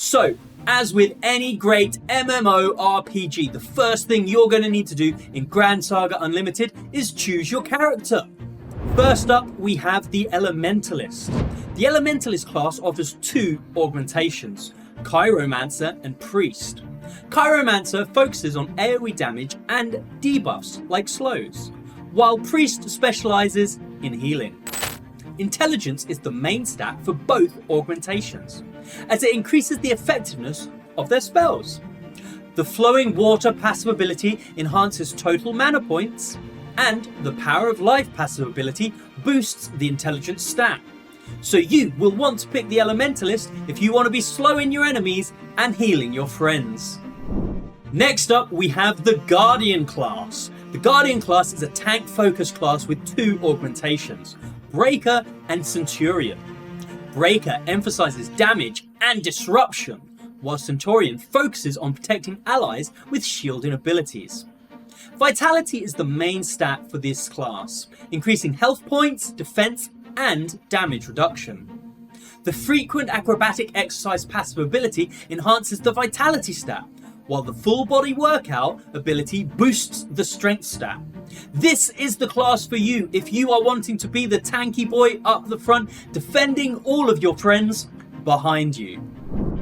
So, as with any great MMORPG, the first thing you're going to need to do in Gran Saga Unlimited is choose your character. First up, we have the Elementalist. The Elementalist class offers two augmentations, Chiromancer and Priest. Chiromancer focuses on AoE damage and debuffs like slows, while Priest specializes in healing. Intelligence is the main stat for both augmentations, as it increases the effectiveness of their spells. The Flowing Water passive ability enhances total mana points, and the Power of Life passive ability boosts the intelligence stat. So you will want to pick the Elementalist if you want to be slowing your enemies and healing your friends. Next up, we have the Guardian class. The Guardian class is a tank-focused class with two augmentations, Breaker and Centurion. Breaker emphasizes damage and disruption, while Centurion focuses on protecting allies with shielding abilities. Vitality is the main stat for this class, increasing health points, defense, and damage reduction. The Frequent Acrobatic Exercise passive ability enhances the Vitality stat, while the Full Body Workout ability boosts the Strength stat. This is the class for you if you are wanting to be the tanky boy up the front, defending all of your friends behind you.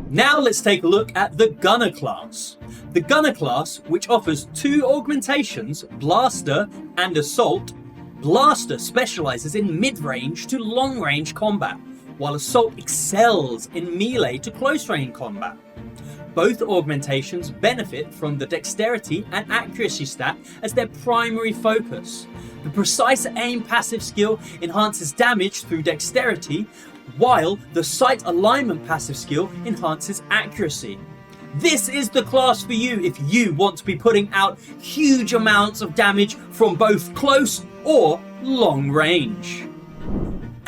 Now let's take a look at the Gunner class. The Gunner class, which offers two augmentations, Blaster and Assault. Blaster specializes in mid-range to long-range combat, while Assault excels in melee to close-range combat. Both augmentations benefit from the Dexterity and Accuracy stat as their primary focus. The Precise Aim passive skill enhances damage through Dexterity, while the Sight Alignment passive skill enhances Accuracy. This is the class for you if you want to be putting out huge amounts of damage from both close or long range.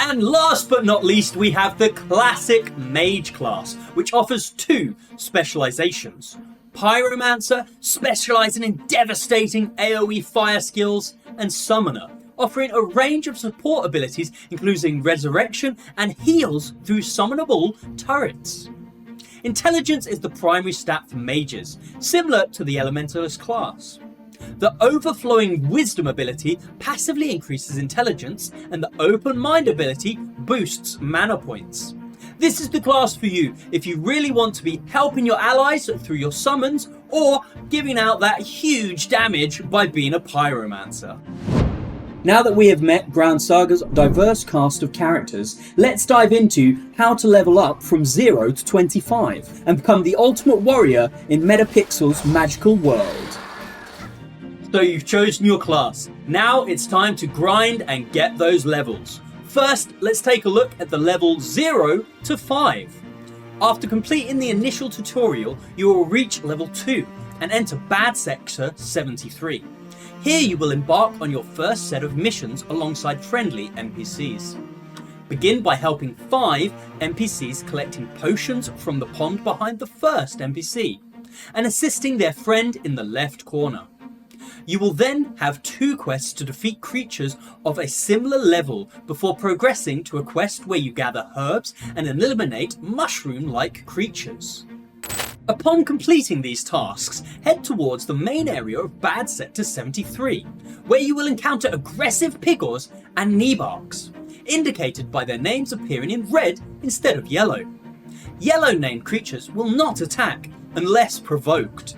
And last but not least, we have the classic Mage class, which offers two specializations. Pyromancer, specializing in devastating AoE fire skills, and Summoner, offering a range of support abilities including resurrection and heals through summonable turrets. Intelligence is the primary stat for mages, similar to the Elementalist class. The Overflowing Wisdom ability passively increases intelligence, and the Open Mind ability boosts mana points. This is the class for you if you really want to be helping your allies through your summons or giving out that huge damage by being a Pyromancer. Now that we have met Gran Saga's diverse cast of characters, let's dive into how to level up from 0 to 25 and become the ultimate warrior in Metapixel's magical world. So you've chosen your class. Now it's time to grind and get those levels. First, let's take a look at the level 0 to 5. After completing the initial tutorial, you will reach level 2 and enter Bad Sector 73. Here you will embark on your first set of missions alongside friendly NPCs. Begin by helping 5 NPCs collecting potions from the pond behind the first NPC and assisting their friend in the left corner. You will then have 2 quests to defeat creatures of a similar level before progressing to a quest where you gather herbs and eliminate mushroom-like creatures. Upon completing these tasks, head towards the main area of Bad Sector 73, where you will encounter aggressive PIGORs and embarks, indicated by their names appearing in red instead of yellow. Yellow-named creatures will not attack unless provoked.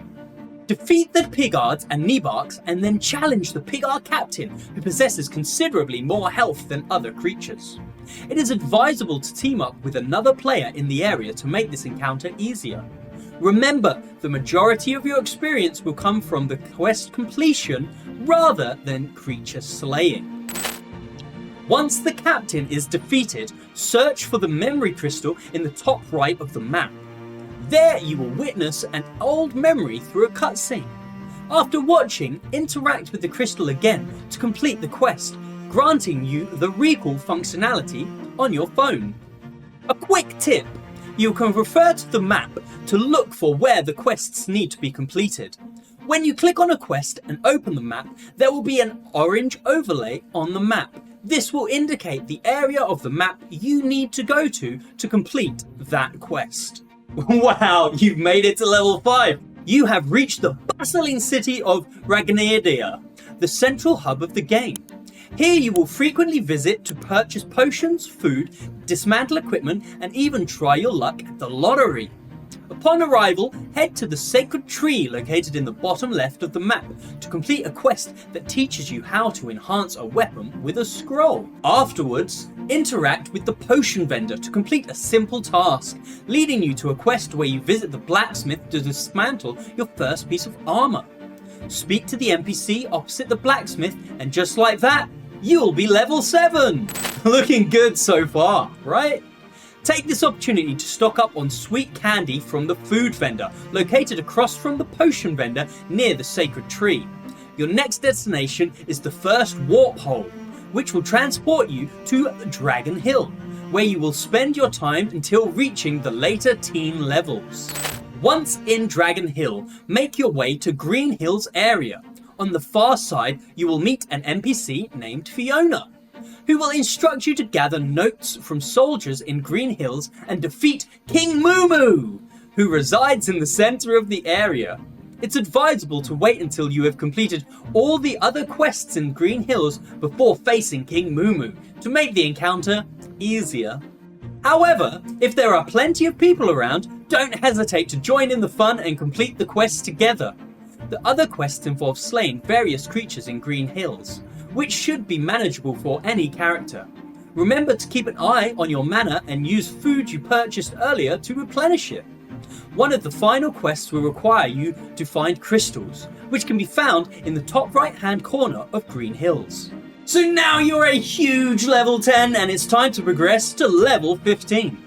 Defeat the PIGORs and embarks and then challenge the PIGOR captain, who possesses considerably more health than other creatures. It is advisable to team up with another player in the area to make this encounter easier. Remember, the majority of your experience will come from the quest completion rather than creature slaying. Once the captain is defeated, search for the memory crystal in the top right of the map. There you will witness an old memory through a cutscene. After watching, interact with the crystal again to complete the quest, granting you the recall functionality on your phone. A quick tip: you can refer to the map to look for where the quests need to be completed. When you click on a quest and open the map, there will be an orange overlay on the map. This will indicate the area of the map you need to go to complete that quest. Wow, you've made it to level 5! You have reached the bustling city of Ragnadia, the central hub of the game. Here you will frequently visit to purchase potions, food, dismantle equipment, and even try your luck at the lottery. Upon arrival, head to the sacred tree located in the bottom left of the map to complete a quest that teaches you how to enhance a weapon with a scroll. Afterwards, interact with the potion vendor to complete a simple task, leading you to a quest where you visit the blacksmith to dismantle your first piece of armor. Speak to the NPC opposite the blacksmith, and just like that, you'll be level 7! Looking good so far, right? Take this opportunity to stock up on sweet candy from the food vendor, located across from the potion vendor near the sacred tree. Your next destination is the first warp hole, which will transport you to Dragon Hill, where you will spend your time until reaching the later teen levels. Once in Dragon Hill, make your way to Green Hills area. On the far side, you will meet an NPC named Fiona, who will instruct you to gather notes from soldiers in Green Hills and defeat King Moo, who resides in the center of the area. It's advisable to wait until you have completed all the other quests in Green Hills before facing King Moo to make the encounter easier. However, if there are plenty of people around, don't hesitate to join in the fun and complete the quests together. The other quests involve slaying various creatures in Green Hills, which should be manageable for any character. Remember to keep an eye on your mana and use food you purchased earlier to replenish it. One of the final quests will require you to find crystals, which can be found in the top right hand corner of Green Hills. So now you're a huge level 10 and it's time to progress to level 15.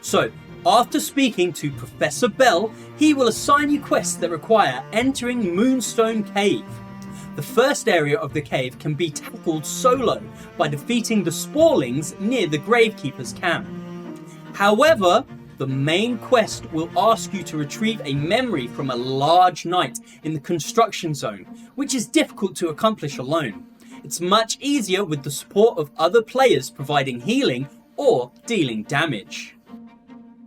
So, after speaking to Professor Bell, he will assign you quests that require entering Moonstone Cave. The first area of the cave can be tackled solo by defeating the Sporlings near the Gravekeeper's camp. However, the main quest will ask you to retrieve a memory from a large knight in the construction zone, which is difficult to accomplish alone. It's much easier with the support of other players providing healing or dealing damage.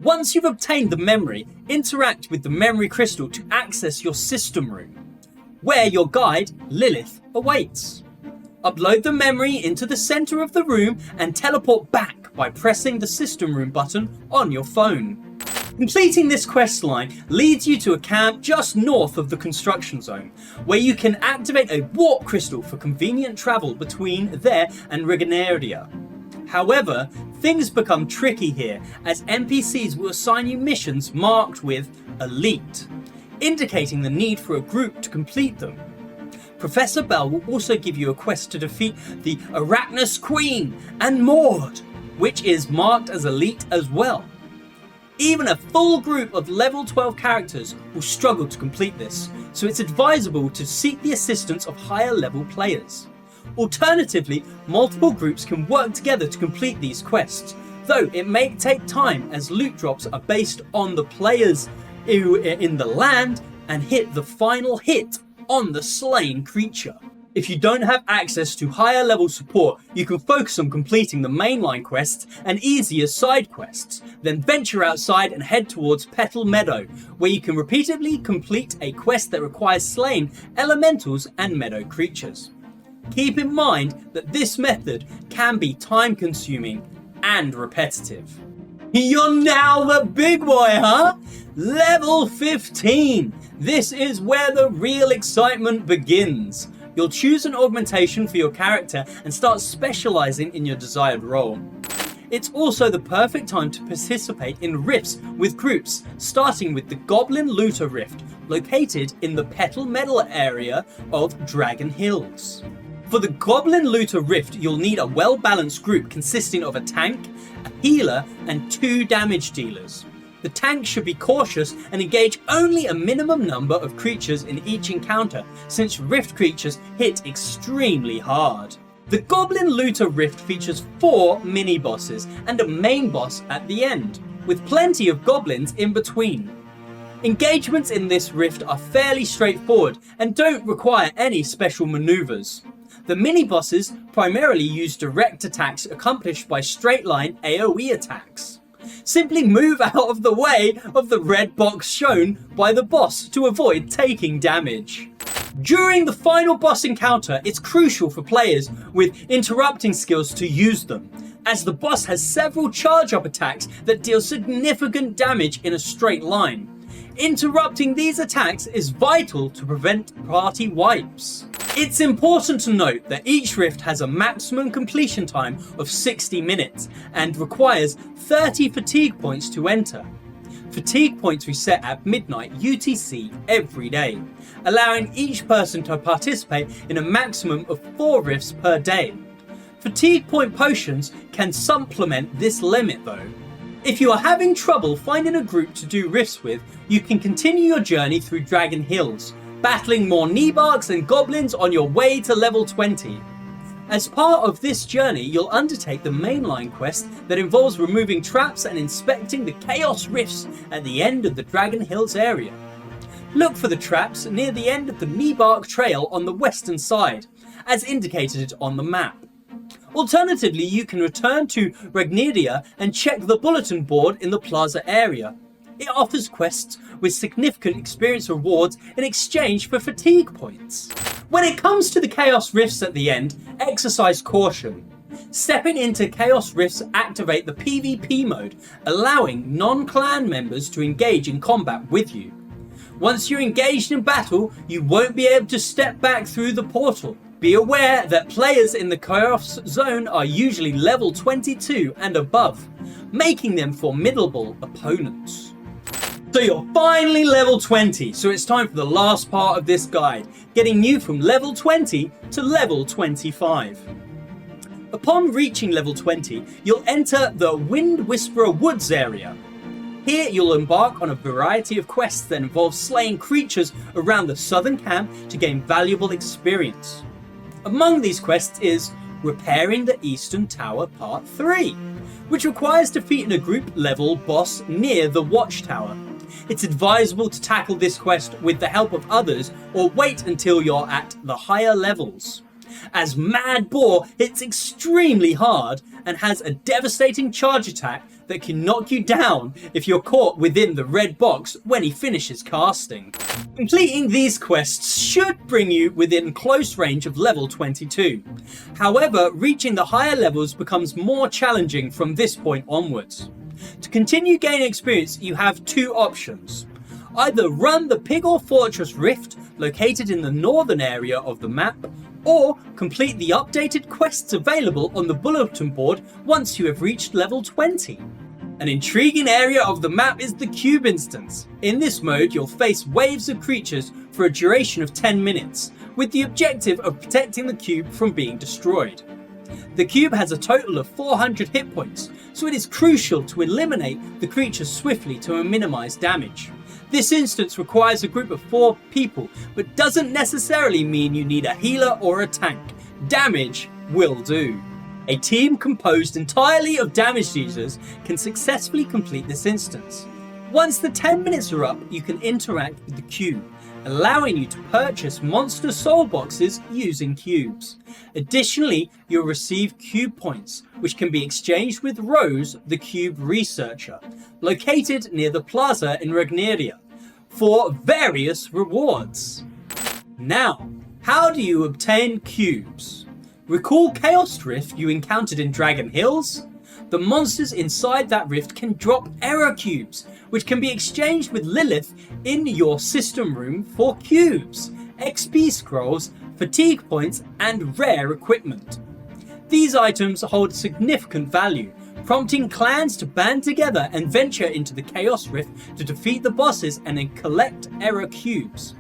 Once you've obtained the memory, interact with the memory crystal to access your system room, where your guide, Lilith, awaits. Upload the memory into the center of the room and teleport back by pressing the system room button on your phone. Completing this quest line leads you to a camp just north of the construction zone, where you can activate a warp crystal for convenient travel between there and Ragnadia. However, things become tricky here, as NPCs will assign you missions marked with Elite, indicating the need for a group to complete them. Professor Bell will also give you a quest to defeat the Arachnus Queen and Maud, which is marked as Elite as well. Even a full group of level 12 characters will struggle to complete this, so it's advisable to seek the assistance of higher level players. Alternatively, multiple groups can work together to complete these quests, though it may take time as loot drops are based on the players in the land and hit the final hit on the slain creature. If you don't have access to higher level support, you can focus on completing the mainline quests and easier side quests, then venture outside and head towards Petal Meadow, where you can repeatedly complete a quest that requires slaying elementals and meadow creatures. Keep in mind that this method can be time consuming and repetitive. You're now the big boy, huh? Level 15! This is where the real excitement begins. You'll choose an augmentation for your character and start specializing in your desired role. It's also the perfect time to participate in rifts with groups, starting with the Goblin Looter Rift, located in the Petal Meadow area of Dragon Hills. For the Goblin Looter Rift, you'll need a well-balanced group consisting of a tank, a healer, and 2 damage dealers. The tank should be cautious and engage only a minimum number of creatures in each encounter, since rift creatures hit extremely hard. The Goblin Looter Rift features 4 mini-bosses and a main boss at the end, with plenty of goblins in between. Engagements in this rift are fairly straightforward and don't require any special maneuvers. The mini-bosses primarily use direct attacks accomplished by straight-line AoE attacks. Simply move out of the way of the red box shown by the boss to avoid taking damage. During the final boss encounter, it's crucial for players with interrupting skills to use them, as the boss has several charge-up attacks that deal significant damage in a straight line. Interrupting these attacks is vital to prevent party wipes. It's important to note that each rift has a maximum completion time of 60 minutes and requires 30 fatigue points to enter. Fatigue points reset at midnight UTC every day, allowing each person to participate in a maximum of 4 rifts per day. Fatigue point potions can supplement this limit though. If you are having trouble finding a group to do rifts with, you can continue your journey through Dragon Hills, battling more Embarks and goblins on your way to level 20. As part of this journey, you'll undertake the mainline quest that involves removing traps and inspecting the Chaos Rifts at the end of the Dragon Hills area. Look for the traps near the end of the Embark trail on the western side, as indicated on the map. Alternatively, you can return to Regneria and check the bulletin board in the plaza area. It offers quests with significant experience rewards in exchange for fatigue points. When it comes to the Chaos Rifts at the end, exercise caution. Stepping into Chaos Rifts activate the PvP mode, allowing non-clan members to engage in combat with you. Once you're engaged in battle, you won't be able to step back through the portal. Be aware that players in the Chaos Zone are usually level 22 and above, making them formidable opponents. So you're finally level 20, so it's time for the last part of this guide, getting you from level 20 to level 25. Upon reaching level 20, you'll enter the Wind Whisperer Woods area. Here you'll embark on a variety of quests that involve slaying creatures around the southern camp to gain valuable experience. Among these quests is Repairing the Eastern Tower Part 3, which requires defeating a group level boss near the Watchtower. It's advisable to tackle this quest with the help of others or wait until you're at the higher levels. As Mad Boar hits extremely hard and has a devastating charge attack that can knock you down if you're caught within the red box when he finishes casting. Completing these quests should bring you within close range of level 22. However, reaching the higher levels becomes more challenging from this point onwards. To continue gaining experience, you have two options. Either run the PIGOR Fortress Rift located in the northern area of the map, or complete the updated quests available on the bulletin board once you have reached level 20. An intriguing area of the map is the Cube instance. In this mode, you'll face waves of creatures for a duration of 10 minutes, with the objective of protecting the cube from being destroyed. The cube has a total of 400 hit points, so it is crucial to eliminate the creatures swiftly to minimize damage. This instance requires a group of 4 people, but doesn't necessarily mean you need a healer or a tank. Damage will do. A team composed entirely of damage users can successfully complete this instance. Once the 10 minutes are up, you can interact with the cube, allowing you to purchase monster soul boxes using cubes. Additionally, you'll receive cube points, which can be exchanged with Rose, the cube researcher, located near the plaza in Regneria, for various rewards. Now, how do you obtain cubes? Recall Chaos Rift you encountered in Dragon Hills? The monsters inside that rift can drop error cubes, which can be exchanged with Lilith in your system room for cubes, XP scrolls, fatigue points, and rare equipment. These items hold significant value, prompting clans to band together and venture into the Chaos Rift to defeat the bosses and then collect error cubes.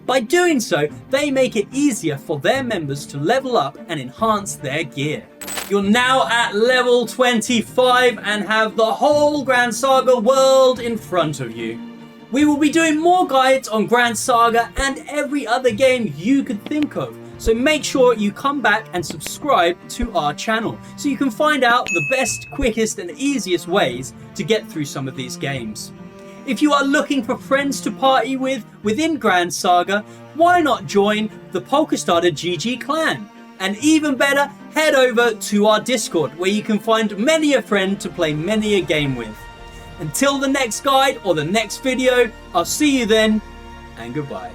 By doing so, they make it easier for their members to level up and enhance their gear. You're now at level 25 and have the whole Gran Saga world in front of you. We will be doing more guides on Gran Saga and every other game you could think of, so make sure you come back and subscribe to our channel so you can find out the best, quickest and easiest ways to get through some of these games. If you are looking for friends to party with within Gran Saga, why not join the Polkastarter GG clan? And even better, head over to our Discord where you can find many a friend to play many a game with. Until the next guide or the next video, I'll see you then, and goodbye.